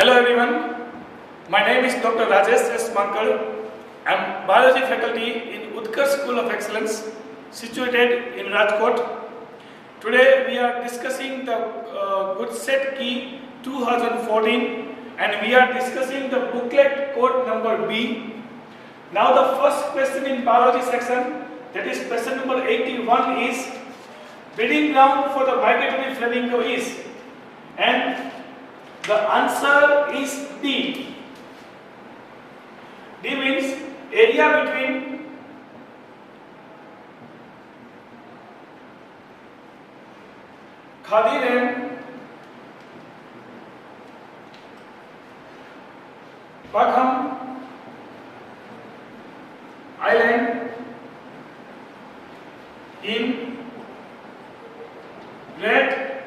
Hello everyone, my name is Dr. Rajesh S. Mankal. I am Biology faculty in Utkarsh School of Excellence situated in Rajkot. Today we are discussing the GoodSet Key 2014 and we are discussing the booklet code number B. Now the first question in biology section, that is question number 81, is breeding ground for the migratory flamingo is, and the answer is D. D means area between Khadir and Pagham Island in Great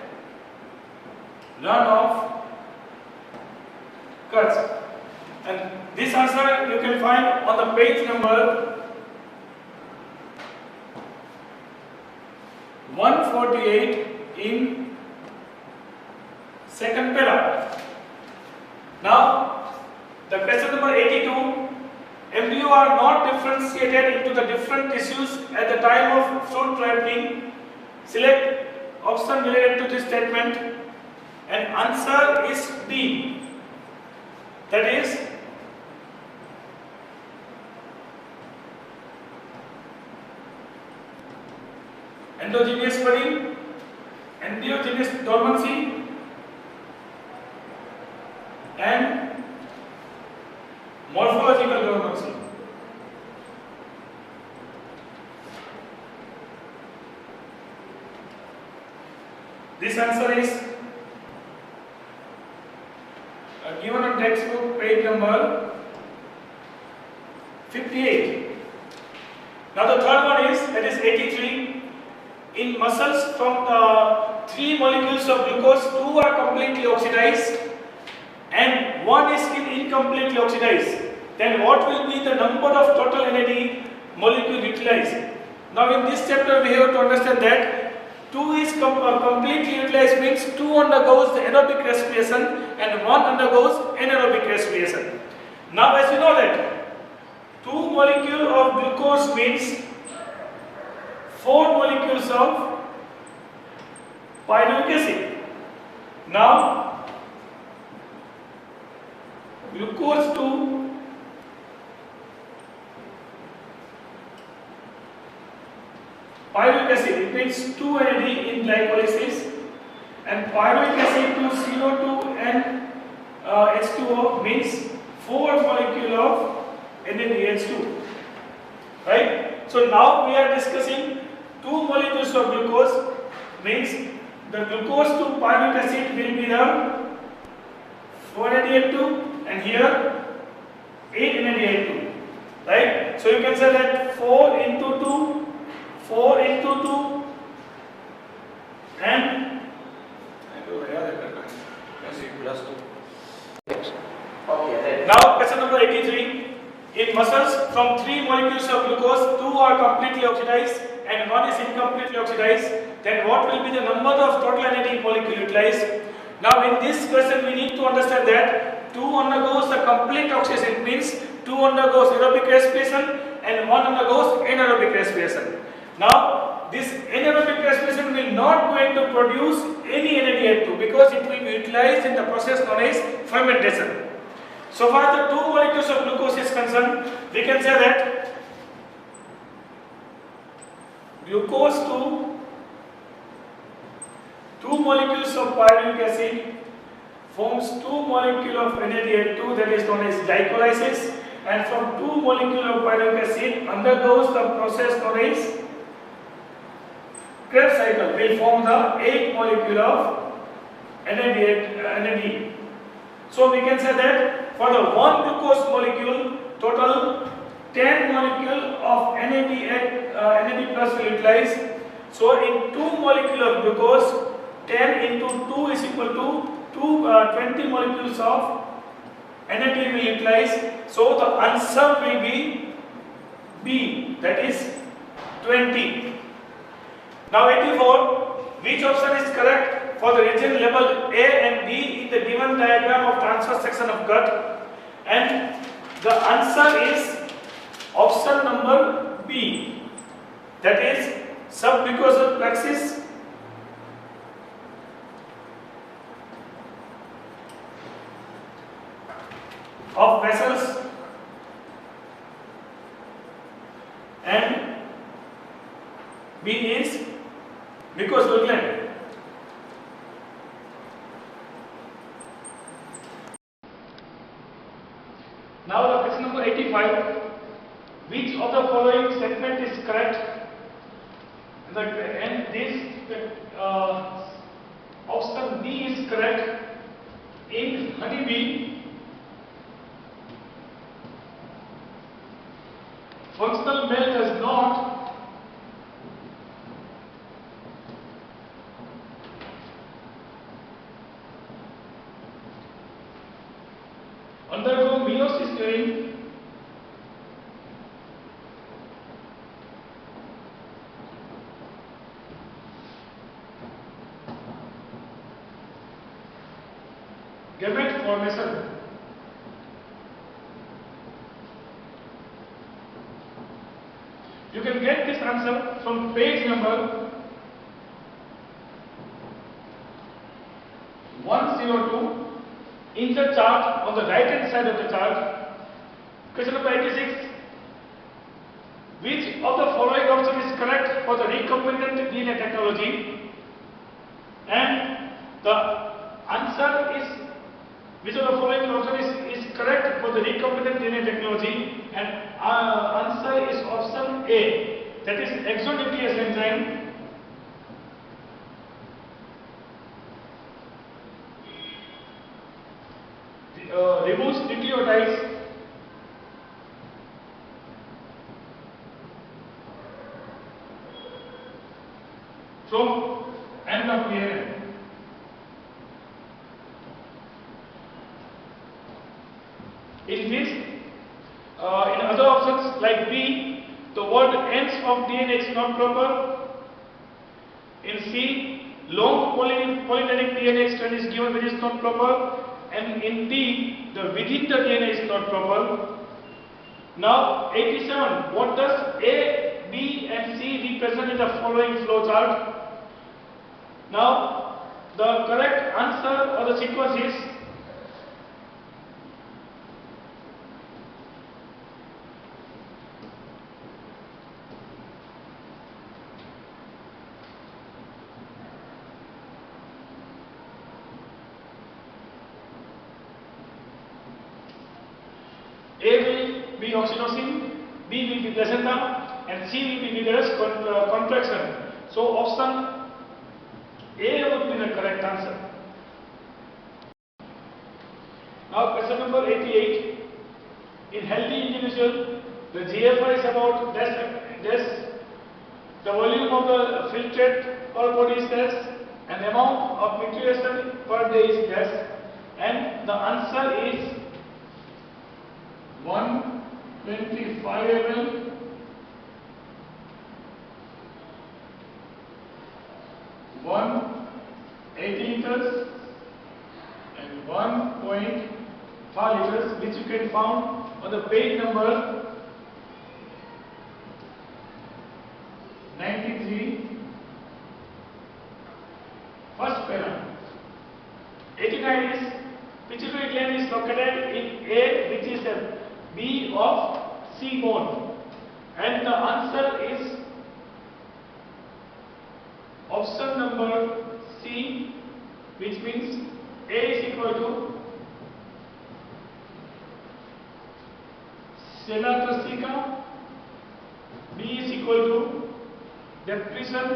Run of Kutch. And this answer you can find on the page number 148 in second para. Now the question number 82, embryo are not differentiated into the different tissues at the time of fruit ripening. Select option related to this statement, and answer is D. That is endogenous budding, endogenous dormancy, and morphological dormancy. This answer is given on textbook page number 58. Now the third one is, that is 83. In muscles, from the 3 molecules of glucose, 2 are completely oxidized and 1 is incompletely oxidized. Then what will be the number of total NAD molecule utilized? Now in this chapter we have to understand that 2 is completely utilized means 2 undergoes the aerobic respiration and 1 undergoes anaerobic respiration. Now as you know that 2 molecules of glucose means 4 molecules of pyruvic acid. Now glucose to pyruvic acid, it means 2 NAD in glycolysis, and pyruvic acid to CO2 and H2O means 4 molecule of NADH2. Right? So now we are discussing 2 molecules of glucose, means the glucose to pyruvic acid will be the 4 NADH2 and here 8 NADH2. Right? So you can say that 4 into 2, 4 into 2 and now question number 83. In muscles, from 3 molecules of glucose, 2 are completely oxidized and 1 is incompletely oxidized. Then what will be the number of total NAD molecule utilized? Now in this question we need to understand that 2 undergoes the complete oxidation, means 2 undergoes aerobic respiration and 1 undergoes anaerobic respiration. Now this anaerobic respiration will not going to produce any NADH2 because it will be utilized in the process known as fermentation. So far the 2 molecules of glucose is concerned, we can say that glucose to 2 molecules of pyruvic acid forms 2 molecules of NADH2, that is known as glycolysis, and from 2 molecules of pyruvic acid undergoes the process known as Krebs cycle, will form the 8 molecule of NAD. So we can say that for the 1 glucose molecule, total 10 molecule of NAD plus will utilize. So in 2 molecule of glucose, 10 into 2 is equal to 20 molecules of NAD will utilize. So the answer will be B, that is 20. Now 84, which option is correct? for the region level A and B in the given diagram of transverse section of gut, and the answer is option number B, that is submucosal plexus of vessels and B is mucosal gland. Now the question number 85, which of the following statement is correct? And this option B is correct. In honeybee, functional male does not undergo meiosis during gamete formation. You can get this answer from page number 102 in the chart on the right hand side of the chart. Question number 86. Which of the following option is correct for the recombinant DNA technology? And the answer is, which of the following option is correct for the recombinant DNA technology? And answer is option A, that is exonuclease enzyme. Removes nucleotides from end of DNA. In this, in other options like B, the word ends of DNA is not proper. In C, long polylenic DNA strand is given which is not proper. And in D, the within the DNA is not proper. Now 87, what does A, B and C represent in the following flow chart? Now the correct answer or the sequence is A will be oxytocin, B will be placenta, and C will be vigorous contraction. So option A would be the correct answer. Now question number 88. In healthy individual, the GFR is about this, the volume of the filtrate per body is this, and the amount of methylation per day is this, and the answer is 125 ml, 180 liters, and 1.5 liters, which you can find on the page number 93, first para. 89 is pituitary gland is located in A, which is a B of C bone, and the answer is option number C, which means A is equal to sella torstica, B is equal to depression,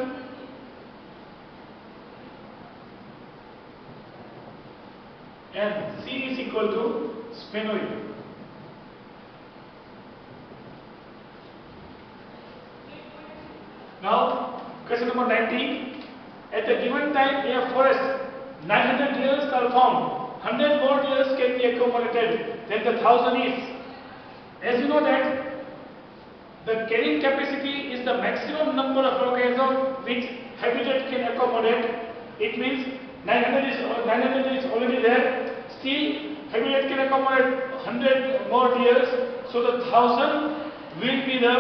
and C is equal to sphenoid. Now, question number 19. At a given time in a forest, 900 deers are found. 100 more deers can be accommodated than the 1000 is. As you know that the carrying capacity is the maximum number of organisms which habitat can accommodate. It means 900 is already there. Still, heavyweight can accommodate 100 more tiers. So the 1000 will be the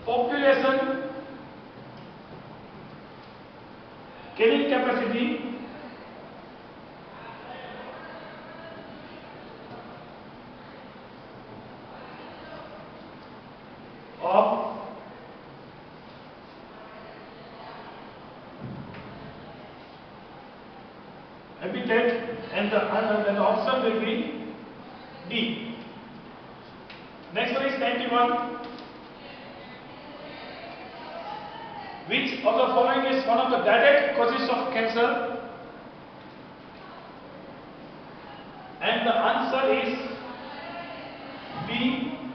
population carrying capacity of habitat, and the option will be D. Next one is 91. Which of the following is one of the direct causes of cancer? And the answer is B,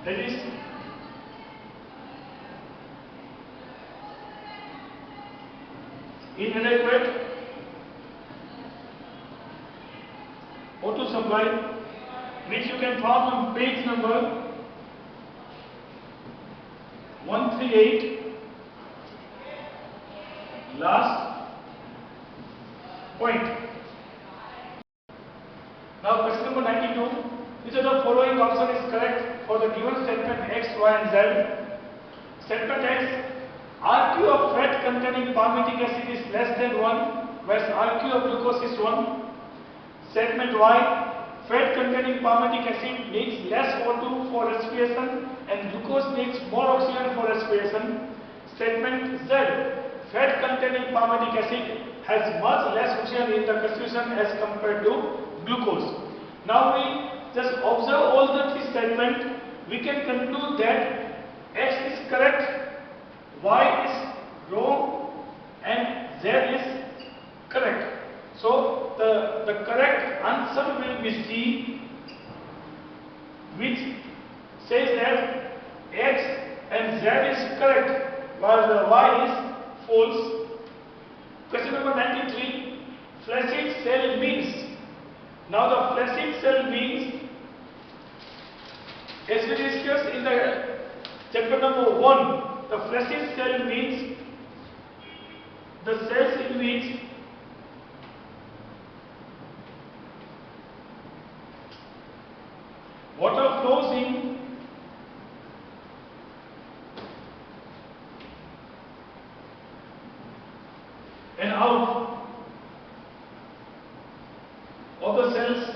that is inadequate O2 supply, which you can find on page number 138, last point. Now question number 92. Which of the following option is correct for the given statement X, Y and Z? Statement X, RQ of fat containing palmitic acid is less than 1, whereas RQ of glucose is 1. Statement Y, fat containing palmitic acid needs less O2 for respiration and glucose needs more oxygen for respiration. Statement Z, fat containing palmitic acid has much less oxygen in the constitution as compared to glucose. Now we just observe all the three statements. We can conclude that X is correct, Y is wrong and Z is correct. So the correct answer will be C, which says that X and Z is correct while the Y is false. Question number 93. Flaccid cell means. Now the flaccid cell means, as we discussed in the chapter number 1, the flaccid cell means the cells in which water flows in and out of the cells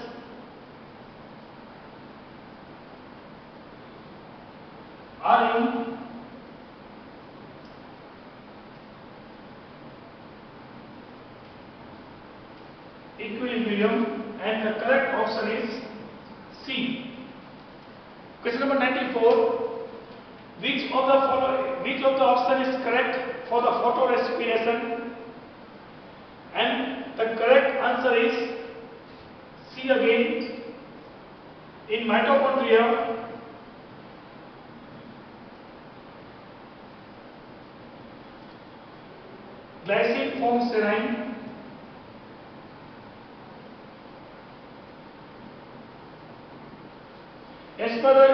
are in equilibrium, and the correct option is C. Question number 94. Which of the option is correct for the photorespiration? And the correct answer is C again. In mitochondria, glycine forms serine. As per the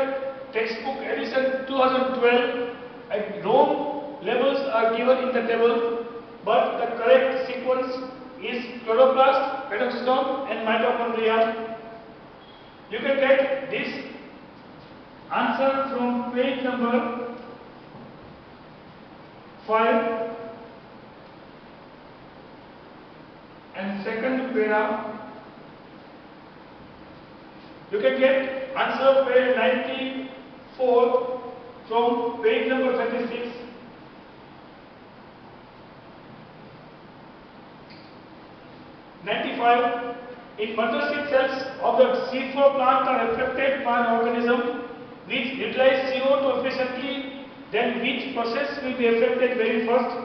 textbook edition 2012, Rome levels are given in the table, but the correct sequence is chloroplast, peroxisome and mitochondria. You can get this answer from page number 5 and second para. You can get answer page 94 from page number 36. In Bundle cells of the C4 plant are affected by an organism which utilizes CO2 efficiently, then which process will be affected very first?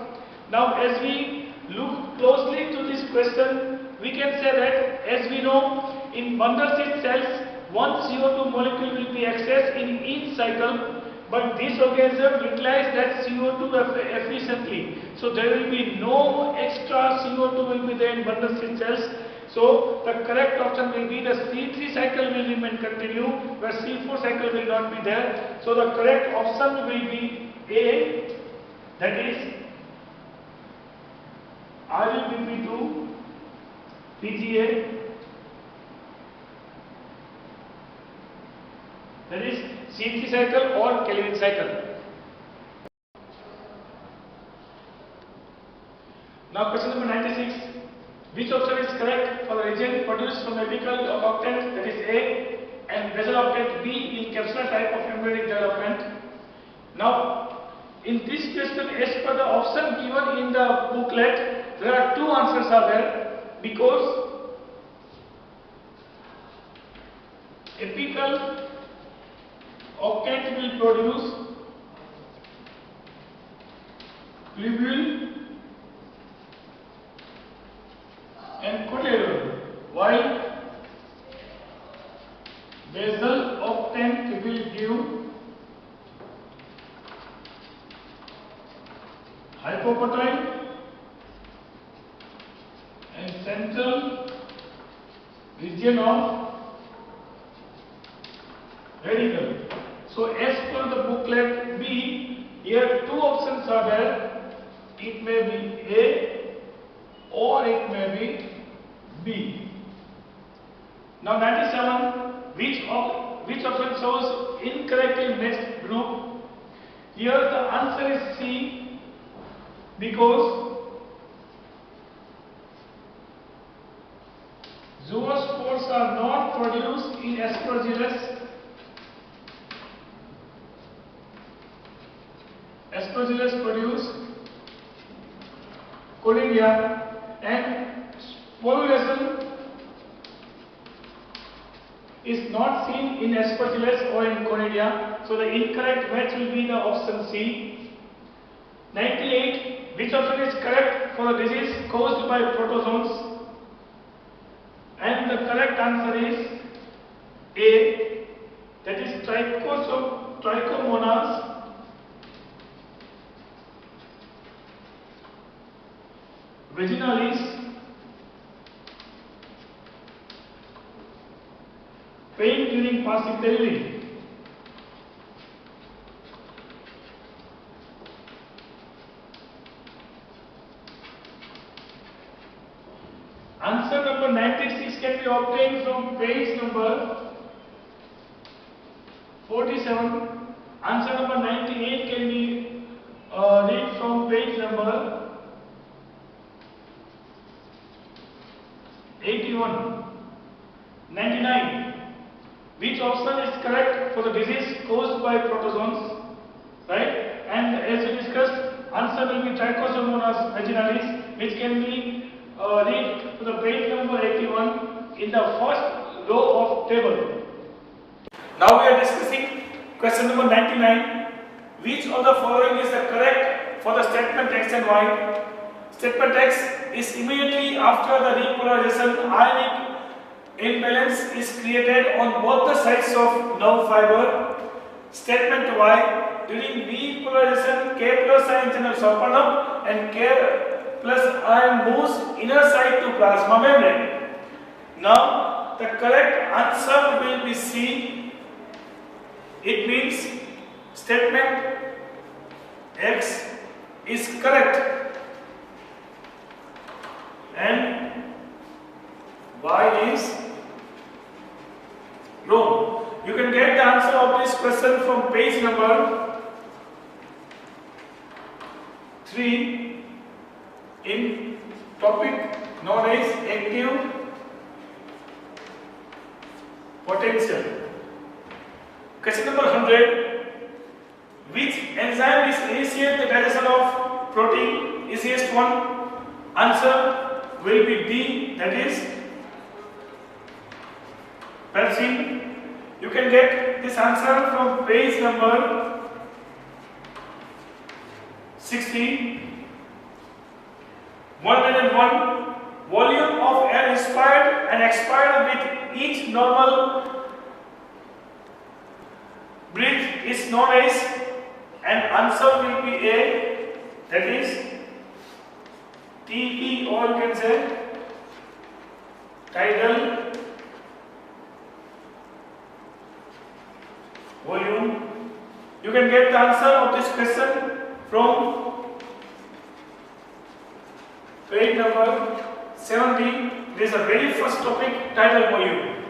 Now as we look closely to this question, we can say that as we know, in bundle cells, one CO2 molecule will be accessed in each cycle, but this organism utilizes that CO2 efficiently. So there will be no extra CO2 will be there in bundle cells. So the correct option will be the C3 cycle will remain continue, where C4 cycle will not be there. So the correct option will be A, that is RUBP2 PGA, that is CNC cycle or Kelvin cycle. Now question number 96. Which option is correct for the region produced from apical octet, that is A, and basal octet B in capsular type of embryonic development? Now, in this question, as per the option given in the booklet, there are two answers are there, because apical octet will produce globule and cotyledon, while basal octet will give hypocotyl and central region of radicle. So as per the booklet B, here two options are there. It may be A or it may be B. Now 97, which option shows incorrectly matched group? Here the answer is C, because zoospores are not produced in Aspergillus. Aspergillus produce conidia, and sporulation is not seen in Aspergillus or in conidia. So the incorrect match will be the option C. 98. Which option is correct for the disease caused by protozoans? And the correct answer is A, that is Trichomonas vaginalis, pain during passing delivery. Answer number 96 can be obtained from page number 47. Answer number 98 can be read from page number 81. 99. Which option is correct for the disease caused by protozoans? Right? And as we discussed, answer will be Trichomonas vaginalis, which can be read to the page number 81 in the first row of table. Now we are discussing question number 99. Which of the following is the correct for the statement X and Y? Statement X is immediately after the repolarization, ionic imbalance is created on both the sides of nerve fiber. Statement Y, during repolarization, K plus ion channels open up and K plus ion moves inner side to plasma membrane. Now the correct answer will be C. It means statement X is correct and Y is wrong. You can get the answer of this question from page number 3 in topic known as active potential. Question number 100. Which enzyme is initiate the digestion of protein? Easiest one. Answer will be D, that is pepsin. You can get this answer from page number 60. 101. Volume of air inspired and expired with each normal breath is known as, and answer will be A, that is TE, or you can say tidal volume. You can get the answer of this question from page number 70. This is the very first topic titled for you.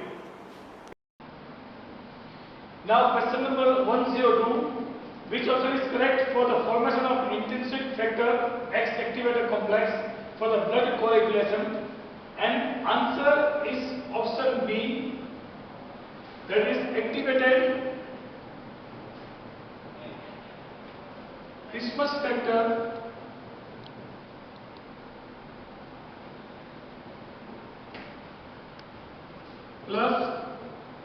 Now question number 102. Which option is correct for the formation of intrinsic factor X activator complex for the blood coagulation? And answer is option B, that is activated Christmas factor plus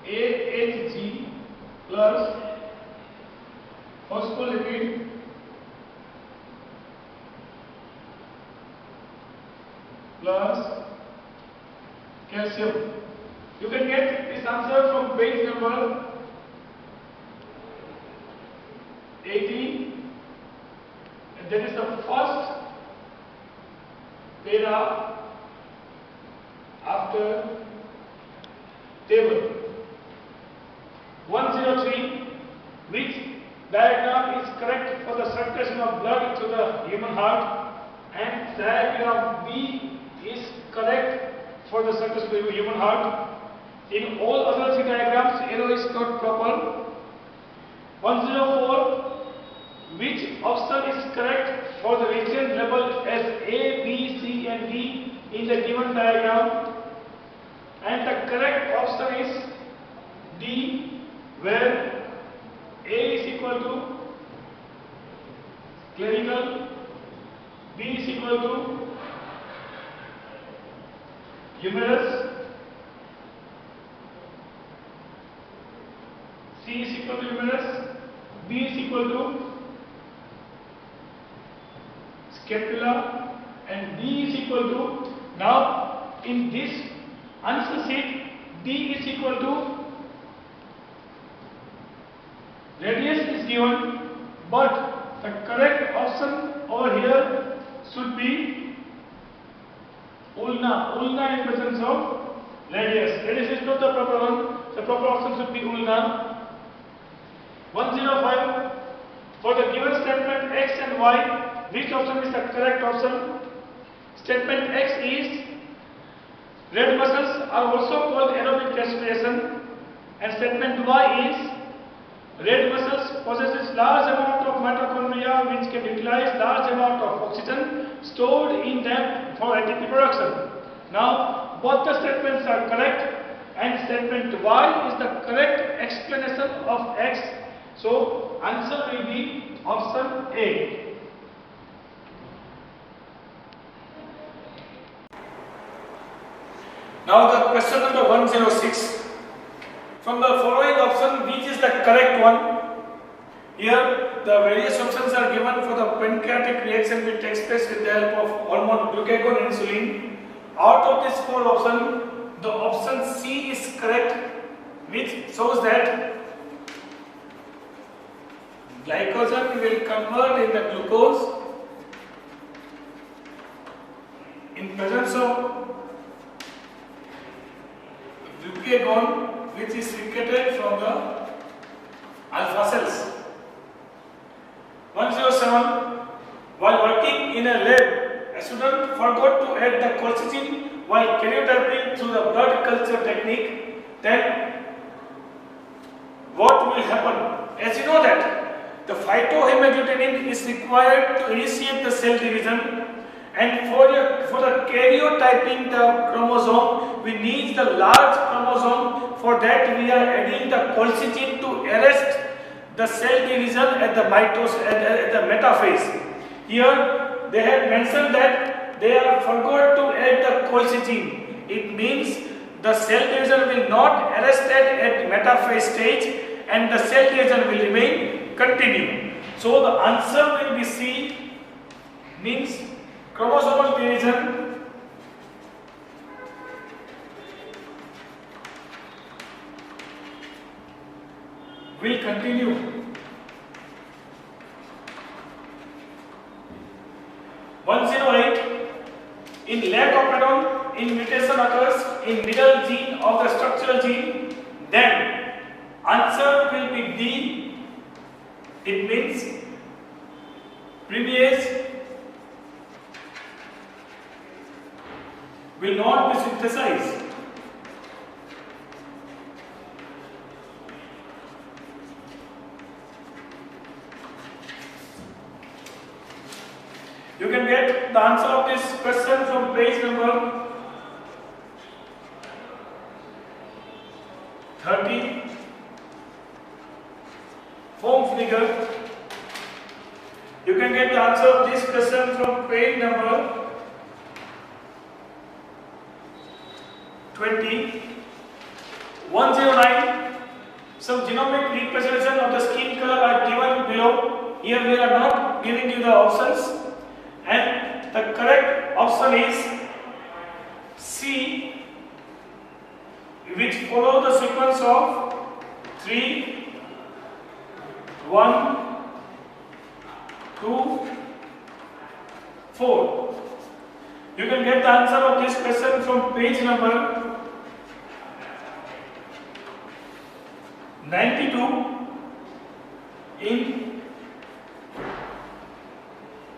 AHG plus phospholipid plus calcium. You can get this answer from page number 18, and that is the first para after table. 103. Which diagram is correct for the circulation of blood to the human heart? And diagram B is correct for the circulation of the human heart. In all other three diagrams, arrow is not proper. 104. Which option is correct for the region labeled as A, B, C and D in the given diagram? And the correct option is D, where A is equal to clavicle, B is equal to humerus, C is equal to humerus, B is equal to scapula, and D is equal to, now in this answer sheet, D is equal to radius is given, but the correct option over here should be ulna. Ulna in presence of radius. Radius is not the proper one. The proper option should be ulna. 105. For the given statement X and Y, which option is the correct option? Statement X is red muscles are also called aerobic respiration, and statement Y is red muscles possesses large amount of mitochondria which can utilize large amount of oxygen stored in them for ATP production. Now both the statements are correct, and statement Y is the correct explanation of X. So answer will be option A. Now the question number 106. From the following option, which is the correct one? Here the various options are given for the pancreatic reaction which takes place with the help of hormone glucagon and insulin. Out of these four options, the option C is correct, which shows that glycogen will convert in the glucose in presence of glucagon, which is secreted from the alpha cells. 107. While working in a lab, a student forgot to add the quercetin while karyotyping through the blood culture technique. Then what will happen? As you know that the phytohemagglutinin is required to initiate the cell division, and for the karyotyping the chromosome, we need the large chromosome. For that we are adding the quercetin to arrest the cell division at the mitosis at the metaphase. Here they have mentioned that they are forgot to add the quercetin. It means the cell division will not arrested at metaphase stage, and the cell division will remain continue. So the answer will be C, means chromosomal division will continue. 108. In lack of codon, in mutation occurs in middle gene of the structural gene, then answer will be D. It means previous will not be synthesized. You can get the answer of this question from page number 30. Form figure. You can get the answer of this question from page number 20. 109. Some genomic representation of the skin color are given below. Here we are not giving you the options. And the correct option is C, which follow the sequence of 3, 1, 2, 4. You can get the answer of this question from page number 92 in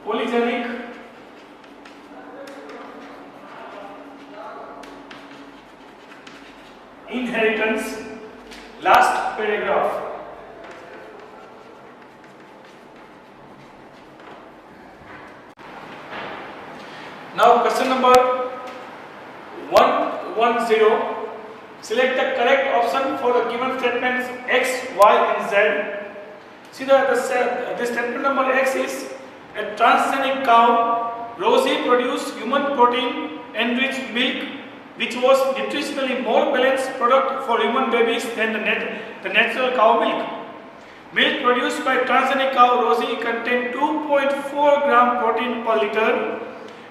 polygenic inheritance, last paragraph. Now question number 110. Select the correct option for the given statements X, Y and Z. See the statement number X is a transgenic cow, Rosie produced human protein enriched milk which was nutritionally more balanced product for human babies than the natural cow milk. Milk produced by transgenic cow Rosie contained 2.4 gram protein per liter.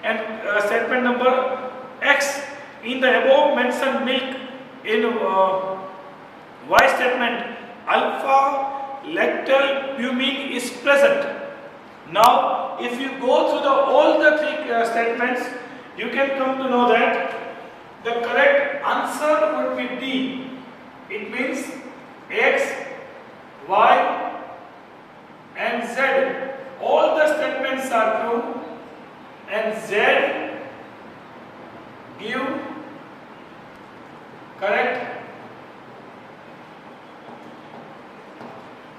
And statement number X, in the above mentioned milk in Y statement, alpha lactalbumin is present. Now, if you go through all the three statements, you can come to know that the correct answer would be D. It means X, Y and Z. All the statements are true and Z give correct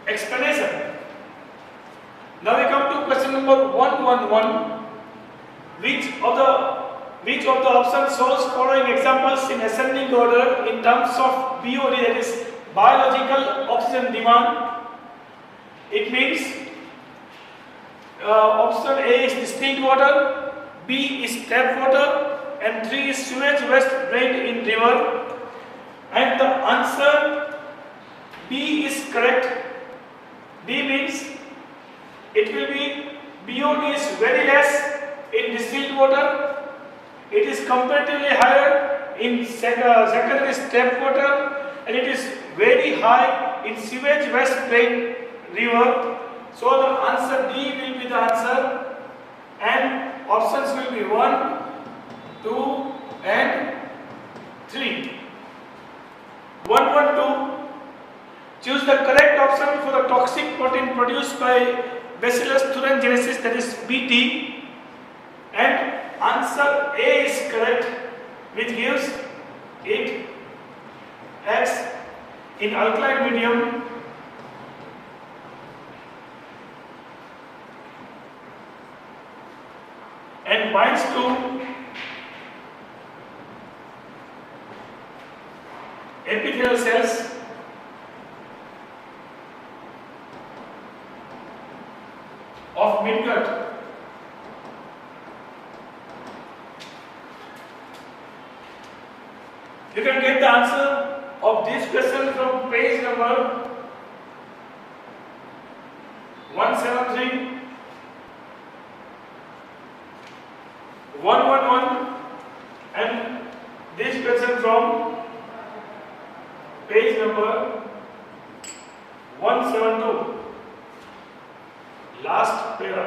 explanation. Now we come to question number 111. Which of the options shows following examples in ascending order in terms of BOD, that is biological oxygen demand? It means option A is distilled water, B is tap water, and 3 is sewage waste drained in river. And the answer B is correct. B means it will be BOD is very less in distilled water. It is comparatively higher in secondary tap water, and it is very high in sewage waste drained river. So the answer D will be the answer, and options will be 1, 2 and 3. 112. Choose the correct option for the toxic protein produced by Bacillus thuringiensis, that is BT, and answer A is correct, which gives it X in alkaline medium and binds to epithelial cells of midgut. You can get the answer of this question from page number 173, 111 and this question from page number 172. Last para.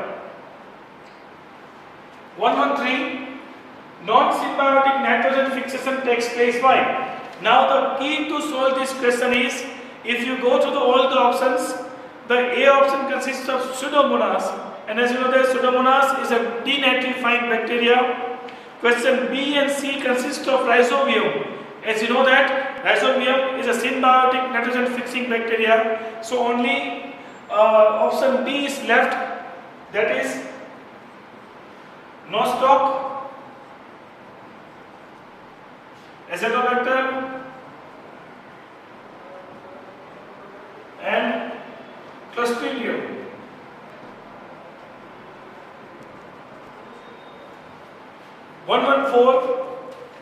113. Non-symbiotic nitrogen fixation takes place by. Now the key to solve this question is, if you go to all the options, the A option consists of Pseudomonas, and as you know that Pseudomonas is a denatrifying bacteria, Question B and C consist of rhizobium. As you know that rhizobium is a symbiotic nitrogen fixing bacteria. So only option B is left, that is Nostoc, Azotobacter and Clostridium.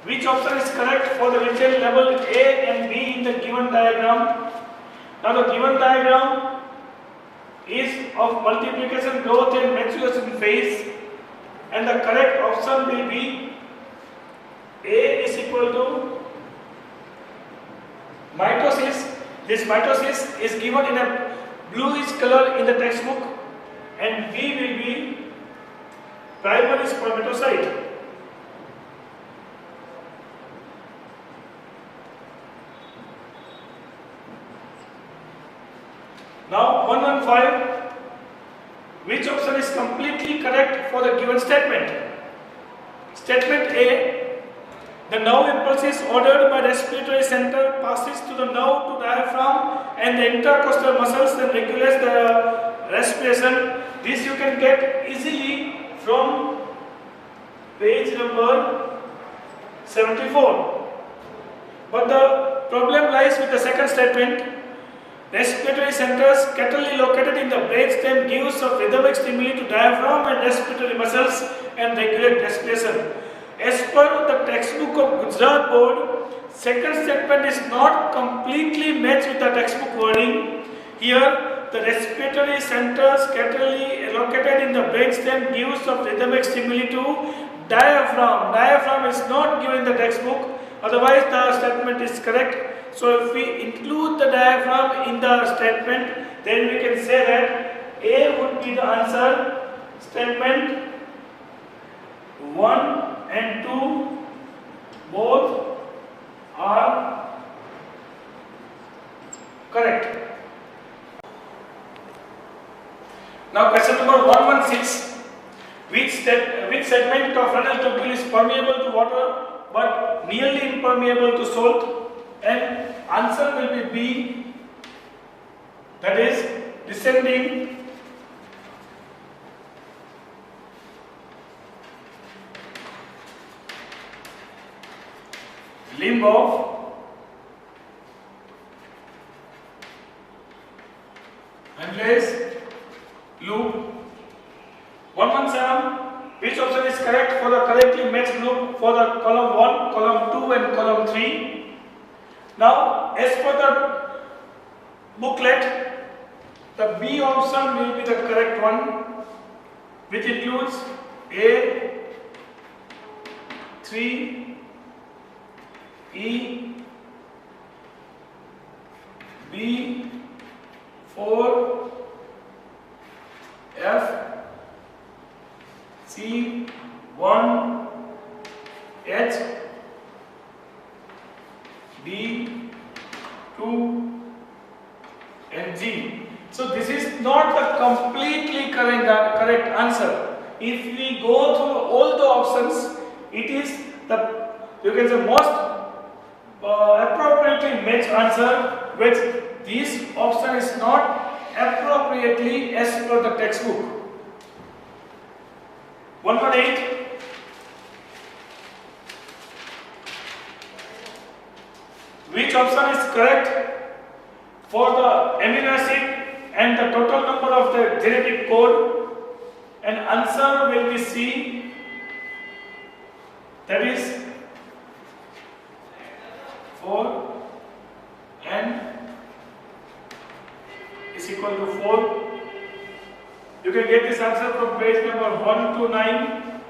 Which option is correct for the region level A and B in the given diagram? Now the given diagram is of multiplication, growth and maturation phase, and the correct option will be A is equal to mitosis. This mitosis is given in a bluish color in the textbook, and B will be primary spermatocyte. Now 115, which option is completely correct for the given statement? Statement A, the nerve impulse is ordered by respiratory center, passes to the nerve to diaphragm and the intercostal muscles and regulates the respiration. This you can get easily from page number 74. But the problem lies with the second statement. Respiratory centers scatterly located in the brainstem gives a rhythmic stimuli to diaphragm and respiratory muscles and regulate respiration. As per the textbook of Gujarat Board, second statement is not completely matched with the textbook wording. Here, the respiratory centers scatterly located in the brainstem gives a rhythmic stimuli to diaphragm. Diaphragm is not given in the textbook, otherwise the statement is correct. So if we include the diaphragm in the statement, then we can say that A would be the answer. Statement 1 and 2 both are correct. Now question number 116. Which segment of renal tubule is permeable to water but nearly impermeable to salt? And answer will be B, that is descending limb of Henle's loop. 117, which option is correct for the correctly matched loop for the column 1, column 2 and column 3? Now, as per the booklet, the B option will be the correct one, which includes A, 3, E, B, 4, F, C, 1, H, D, 2 and G. So this is not the completely correct answer. If we go through all the options, it is the, you can say, most appropriately matched answer, which this option is not appropriately as per the textbook. 118. Which option is correct for the amino acid and the total number of the genetic code? And answer will be C, that is 4 n is equal to 4. You can get this answer from page number 1 to 9,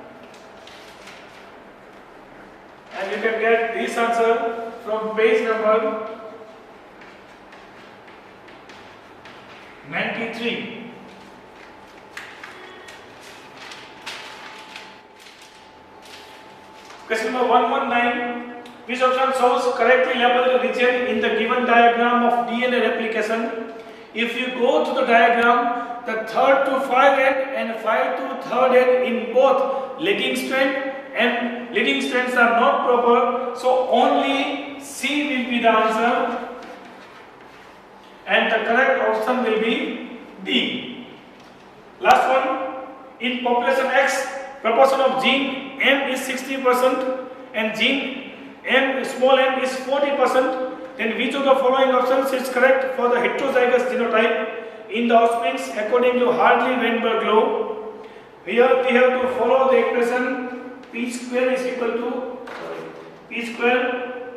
and you can get this answer from page number 93. Question number 119. Which option shows correctly labeled region in the given diagram of DNA replication? If you go to the diagram, the third to 5 end and 5 to third end in both leading strand and leading students are not proper, so only C will be the answer and the correct option will be D. Last one, in population X, proportion of gene M is 60% and gene M small m is 40%, then which of the following options is correct for the heterozygous genotype in the offsprings according to Hartley-Weinberg law? Here we have to follow the equation P square is equal to P square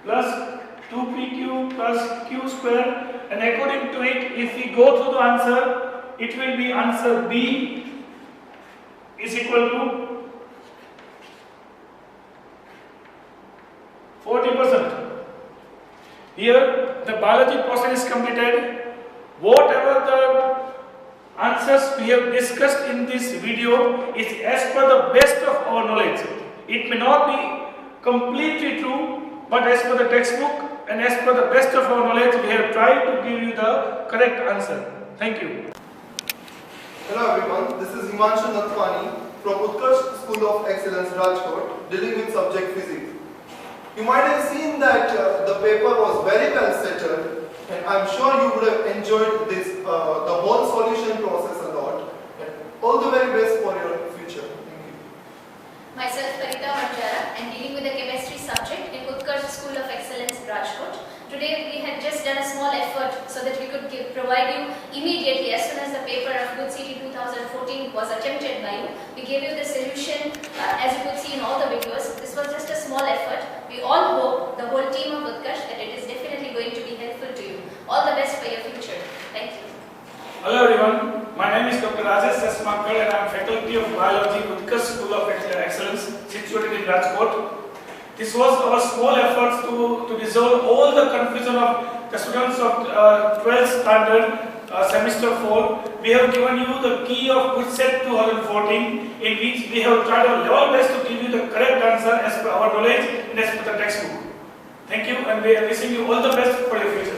plus 2PQ plus Q square, and according to it, if we go through the answer, it will be answer B is equal to 40%. Here the biology portion is completed. Whatever the answers we have discussed in this video is as per the best of our knowledge. It may not be completely true, but as per the textbook and as per the best of our knowledge, we have tried to give you the correct answer. Thank you. Hello everyone, this is Himanshu Nathwani from Utkarsh School of Excellence, Rajkot, dealing with subject physics. You might have seen that the paper was very well settled, and I'm sure you would have enjoyed this, the whole solution process a lot. And all the very best for your future. Thank you. Myself, Karita Manjara, and dealing with the chemistry subject in Utkarsh School of Excellence, Rajkot. Today we had just done a small effort so that we could provide you immediately as soon as the paper of Good City 2014 was attempted by you. We gave you the solution as you could see in all the videos. This was just a small effort. We all hope, the whole team of Utkarsh, that it is definitely going to be helpful to you. All the best for your future. Thank you. Hello everyone, my name is Dr. Rajesh S. Makkad and I am Faculty of Biology, Utkarsh School of Excellence, situated in Rajkot. This was our small efforts to resolve all the confusion of the students of 12th standard semester 4. We have given you the key of Good Set 2014, in which we have tried our level best to give you the correct answer as per our knowledge and as per the textbook. Thank you, and we are wishing you all the best for your future.